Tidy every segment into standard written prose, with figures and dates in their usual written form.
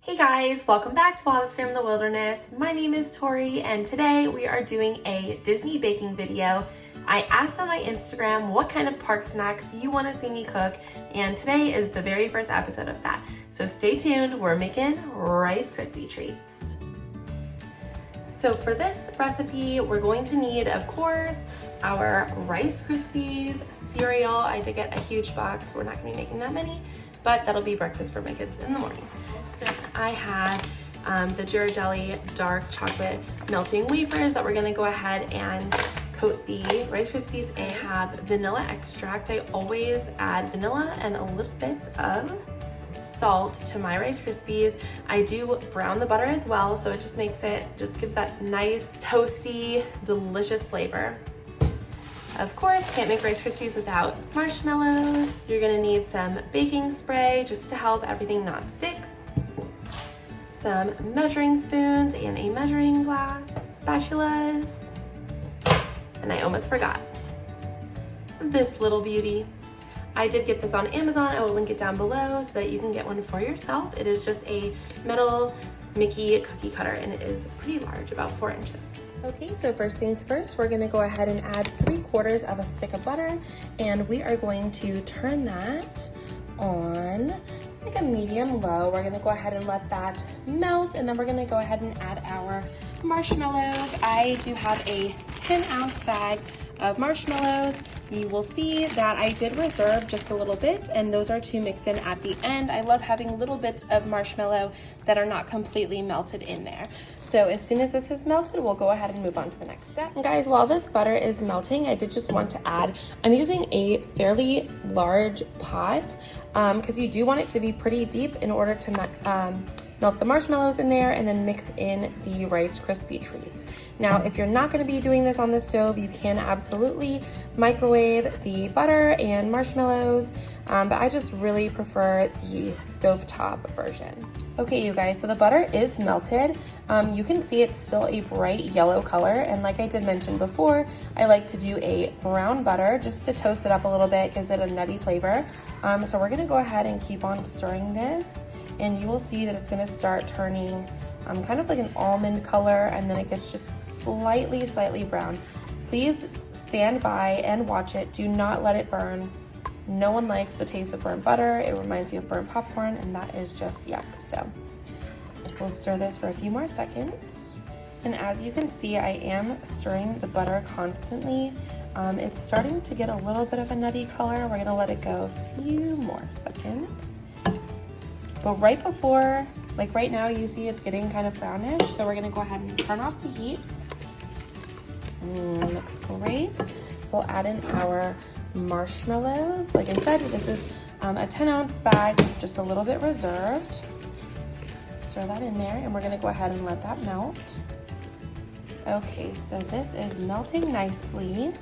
Hey guys, welcome back to Wildest Graham in the Wilderness. My name is Tori and today we are doing a Disney baking video. I asked on my Instagram what kind of park snacks you want to see me cook, and today is the very first episode of that. So stay tuned, we're making Rice Krispie Treats. So for this recipe, we're going to need, of course, our Rice Krispies cereal. I did get a huge box, so we're not gonna be making that many, but that'll be breakfast for my kids in the morning. So I have the Ghirardelli dark chocolate melting wafers that we're gonna go ahead and coat the Rice Krispies. I have vanilla extract. I always add vanilla and a little bit of salt to my Rice Krispies. I do brown the butter as well, so it just makes it, just gives that nice, toasty, delicious flavor. Of course, can't make Rice Krispies without marshmallows. You're gonna need some baking spray just to help everything not stick, some measuring spoons and a measuring glass, spatulas, and I almost forgot this little beauty. I did get this on Amazon. I will link it down below so that you can get one for yourself. It is just a metal Mickey cookie cutter and it is pretty large, about 4 inches. Okay, so first things first, we're gonna go ahead and add 3/4 of a stick of butter, and we are going to turn that on like a medium low. We're gonna go ahead and let that melt, and then we're gonna go ahead and add our marshmallows. I do have a 10-ounce bag of marshmallows. You will see that I did reserve just a little bit, and those are to mix in at the end. I love having little bits of marshmallow that are not completely melted in there. So as soon as this is melted, we'll go ahead and move on to the next step. And guys, while this butter is melting, I did just want to add, I'm using a fairly large pot because you do want it to be pretty deep in order to melt the marshmallows in there and then mix in the Rice Krispie Treats. Now, if you're not gonna be doing this on the stove, you can absolutely microwave the butter and marshmallows, but I just really prefer the stovetop version. Okay, you guys, so the butter is melted. You can see it's still a bright yellow color, and like I did mention before, I like to do a brown butter just to toast it up a little bit, gives it a nutty flavor. So we're gonna go ahead and keep on stirring this, and you will see that it's gonna start turning kind of like an almond color, and then it gets just slightly brown. Please stand by and watch it. Do not let it burn. No one likes the taste of burnt butter. It reminds you of burnt popcorn, and that is just yuck. So we'll stir this for a few more seconds. And as you can see, I am stirring the butter constantly. It's starting to get a little bit of a nutty color. We're gonna let it go a few more seconds. But right before, like right now, you see it's getting kind of brownish. So we're gonna go ahead and turn off the heat. Looks great. We'll add in our marshmallows. Like I said, this is a 10-ounce bag, just a little bit reserved. Stir that in there, and we're gonna go ahead and let that melt. Okay, so this is melting nicely,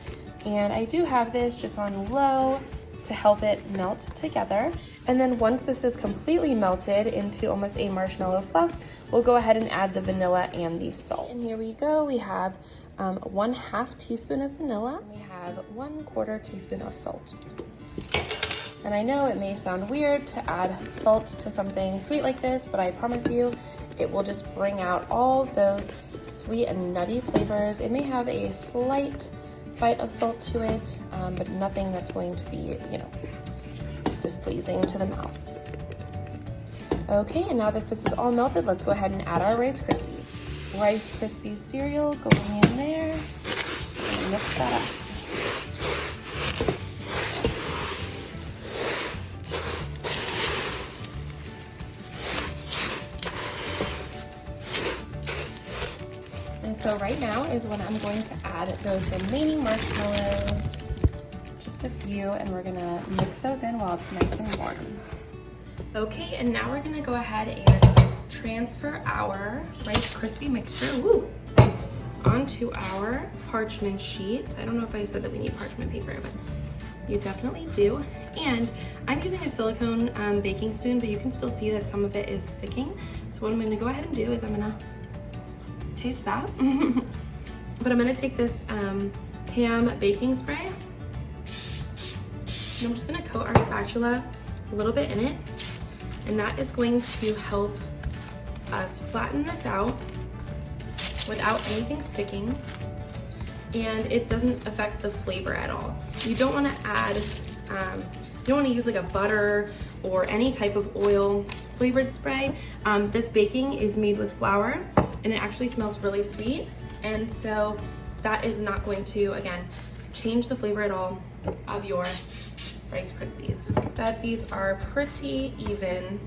and I do have this just on low to help it melt together. And then once this is completely melted into almost a marshmallow fluff, we'll go ahead and add the vanilla and the salt. And here we go. We have 1/2 teaspoon of vanilla. We have 1/4 teaspoon of salt. And I know it may sound weird to add salt to something sweet like this, but I promise you, it will just bring out all those sweet and nutty flavors. It may have a slight bite of salt to it, but nothing that's going to be, displeasing to the mouth. Okay, and now that this is all melted, let's go ahead and add our Rice Krispies. Rice Krispie cereal going in there, and mix that up. And so right now is when I'm going to add those remaining marshmallows, just a few, and we're gonna mix those in while it's nice and warm. Okay, and now we're gonna go ahead and transfer our Rice Krispie mixture onto our parchment sheet. I don't know if I said that we need parchment paper, but you definitely do. And I'm using a silicone baking spoon, but you can still see that some of it is sticking. So what I'm gonna go ahead and do is I'm gonna taste that. But I'm gonna take this Pam baking spray, and I'm just gonna coat our spatula a little bit in it, and that is going to help us flatten this out without anything sticking, and it doesn't affect the flavor at all. You don't want to add, you don't want to use like a butter or any type of oil flavored spray. This baking is made with flour, and it actually smells really sweet, and so that is not going to, again, change the flavor at all of your Rice Krispies. That these are pretty even,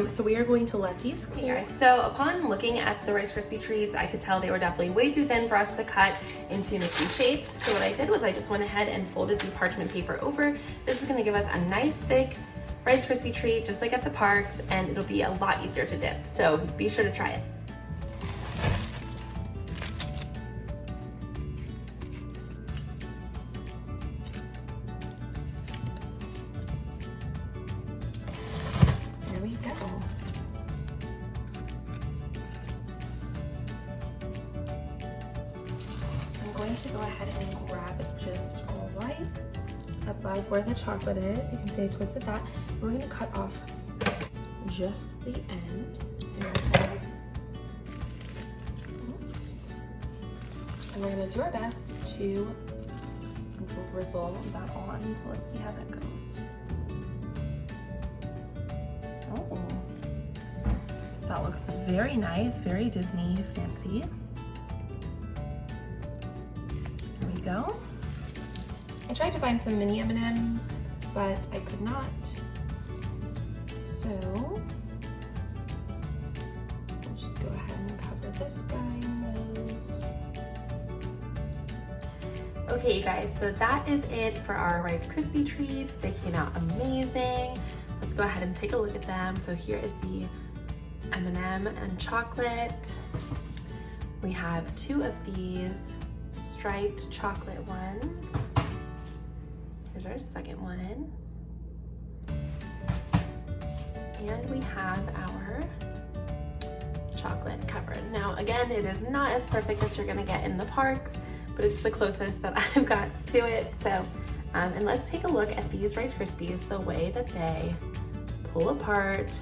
so we are going to let these cool. Okay, guys, so upon looking at the Rice Krispie treats, I could tell they were definitely way too thin for us to cut into Mickey shapes. So what I did was I just went ahead and folded the parchment paper over. This is gonna give us a nice thick Rice Krispie treat, just like at the parks, and it'll be a lot easier to dip. So be sure to try it. There we go. I'm going to go ahead and grab it just right above where the chocolate is. You can see I twisted that. We're going to cut off just the end. Oops. And we're going to do our best to drizzle that on. So let's see how that goes. Oh, that looks very nice, very Disney fancy. There we go. I tried to find some mini M&Ms, but I could not. So we'll just go ahead and cover this guy in those. Okay, you guys, so that is it for our Rice Krispie treats. They came out amazing. Let's go ahead and take a look at them. So here is the M&M and chocolate. We have 2 of these striped chocolate ones. Here's our second one. And we have our chocolate covered. Now, again, it is not as perfect as you're gonna get in the parks, but it's the closest that I've got to it. So, and let's take a look at these Rice Krispies, the way that they pull apart.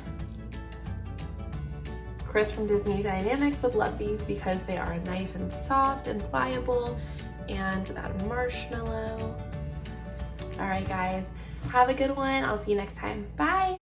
Chris from Disney Dynamics would love these because they are nice and soft and pliable, and without a marshmallow. All right, guys, have a good one. I'll see you next time. Bye.